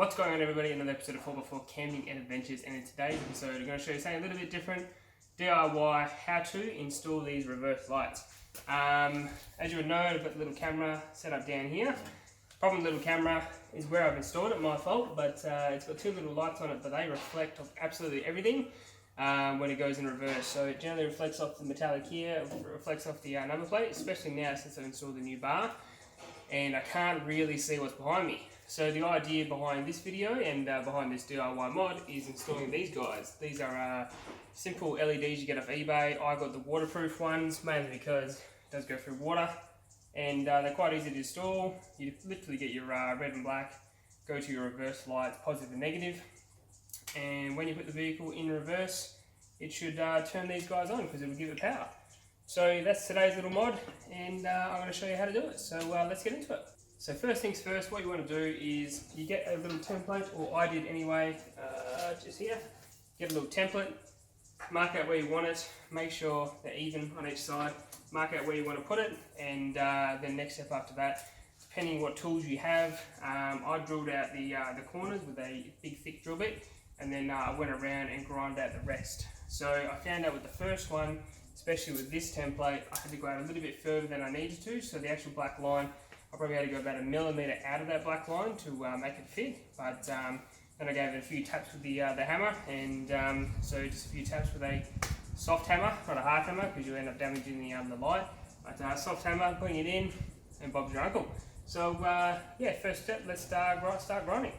What's going on, everybody? Another episode of 4x4 Camping and Adventures, and in today's episode I'm going to show you something a little bit different, DIY how to install these reverse lights. As you would know, I've got the little camera set up down here. Problem with the little camera is where I've installed it, my fault, but it's got two little lights on it, but they reflect off absolutely everything when it goes in reverse. So it generally reflects off the metallic here, it reflects off the number plate, especially now since I've installed the new bar, and I can't really see what's behind me. So the idea behind this video and behind this DIY mod is installing these guys. These are simple LEDs you get off eBay. I got the waterproof ones mainly because it does go through water, and they're quite easy to install. You literally get your red and black, go to your reverse lights, positive and negative, and when you put the vehicle in reverse, it should turn these guys on because it will give it power. So that's today's little mod, and I'm going to show you how to do it. So let's get into it. So first things first, what you want to do is you get a little template, or I did anyway, just here. Get a little template, mark out where you want it, make sure they're even on each side, mark out where you want to put it, and then next step after that, depending what tools you have, I drilled out the corners with a big thick drill bit, and then I went around and ground out the rest. So I found out with the first one, especially with this template, I had to go out a little bit further than I needed to, so the actual black line, I probably had to go about 1 millimeter out of that black line to make it fit, but then I gave it a few taps with the hammer, and so just a few taps with a soft hammer, not a hard hammer because you'll end up damaging the light, but soft hammer, putting it in, and Bob's your uncle. So yeah, first step, let's start grinding.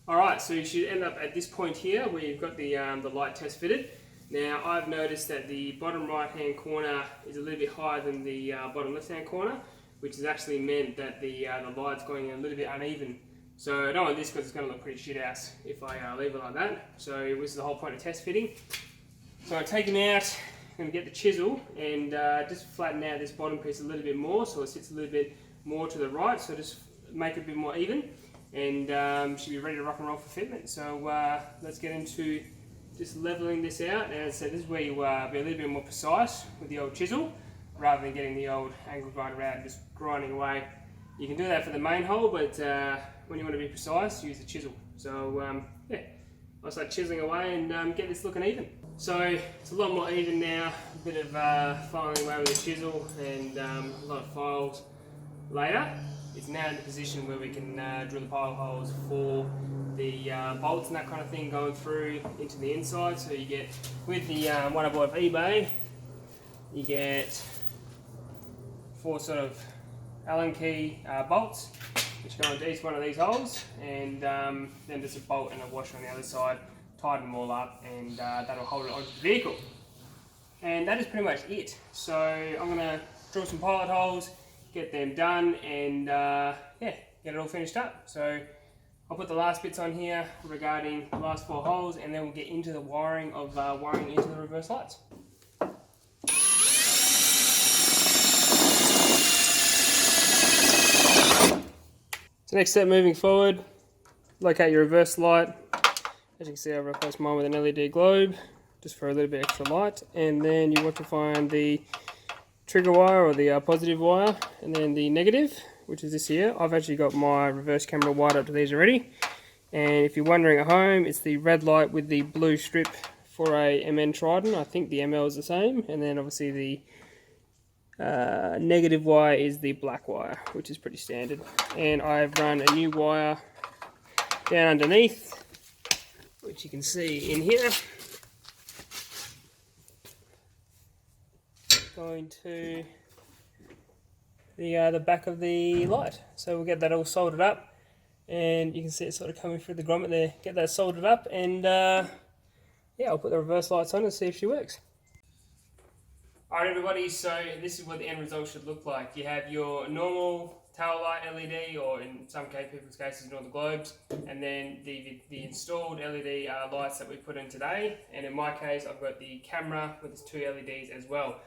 Alright, so you should end up at this point here where you've got the light test fitted. Now I've noticed that the bottom right hand corner is a little bit higher than the bottom left hand corner, which has actually meant that the light's going a little bit uneven. So I don't want this because it's going to look pretty shit ass if I leave it like that. So this is the whole point of test fitting. So I take them out, I'm going to get the chisel and just flatten out this bottom piece a little bit more so it sits a little bit more to the right, so just make it a bit more even, and should be ready to rock and roll for fitment. So let's get into just leveling this out. And as I said, this is where you be a little bit more precise with the old chisel rather than getting the old angle grinder out and just grinding away. You can do that for the main hole, but when you want to be precise, use the chisel. So yeah, I'll start chiseling away and get this looking even. So it's a lot more even now, a bit of filing away with the chisel and a lot of files later. It's now in the position where we can drill the pilot holes for the bolts and that kind of thing going through into the inside. So you get, with the one I bought off eBay, you get 4 sort of Allen key bolts which go into each one of these holes, and then just a bolt and a washer on the other side, tighten them all up, and that'll hold it onto the vehicle. And that is pretty much it. So I'm going to drill some pilot holes, get them done, and yeah, get it all finished up. So I'll put the last bits on here regarding the last 4 holes, and then we'll get into the wiring of wiring into the reverse lights. So next step, moving forward, locate your reverse light. As you can see, I've replaced mine with an LED globe just for a little bit extra light, and then you want to find the trigger wire, or the positive wire, and then the negative, which is this here. I've actually got my reverse camera wired up to these already, and if you're wondering at home, it's the red light with the blue strip for a MN Triton. I think the ML is the same, and then obviously the negative wire is the black wire, which is pretty standard. And I've run a new wire down underneath, which you can see in here. Going to the back of the light. So we'll get that all soldered up, and you can see it sort of coming through the grommet there. Get that soldered up, and yeah, I'll put the reverse lights on and see if she works. Alright everybody, so this is what the end result should look like. You have your normal tail light LED, or in some people's cases northern globes, and then the installed LED lights that we put in today, and in my case I've got the camera with its 2 LEDs as well.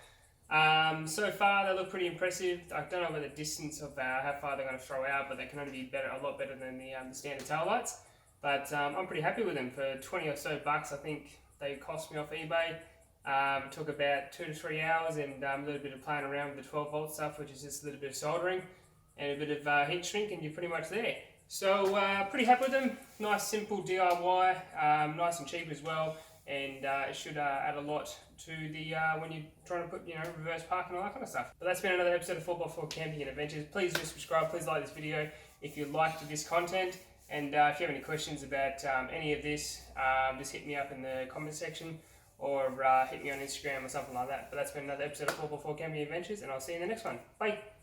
So far they look pretty impressive. I don't know about the distance of how far they're going to throw out, but they can only be a lot better than the standard tail lights. But I'm pretty happy with them. For 20 or so bucks, I think they cost me off eBay. It took about 2 to 3 hours, and a little bit of playing around with the 12 volt stuff, which is just a little bit of soldering and a bit of heat shrink, and you're pretty much there. So pretty happy with them. Nice simple DIY, nice and cheap as well, and it should add a lot to the when you're trying to put reverse parking and all that kind of stuff. But that's been another episode of 4x4 Camping and Adventures. Please do subscribe, please like this video if you liked this content, and if you have any questions about any of this, just hit me up in the comment section, or hit me on Instagram or something like that. But that's been another episode of 4x4 Camping Adventures, and I'll see you in the next one. Bye!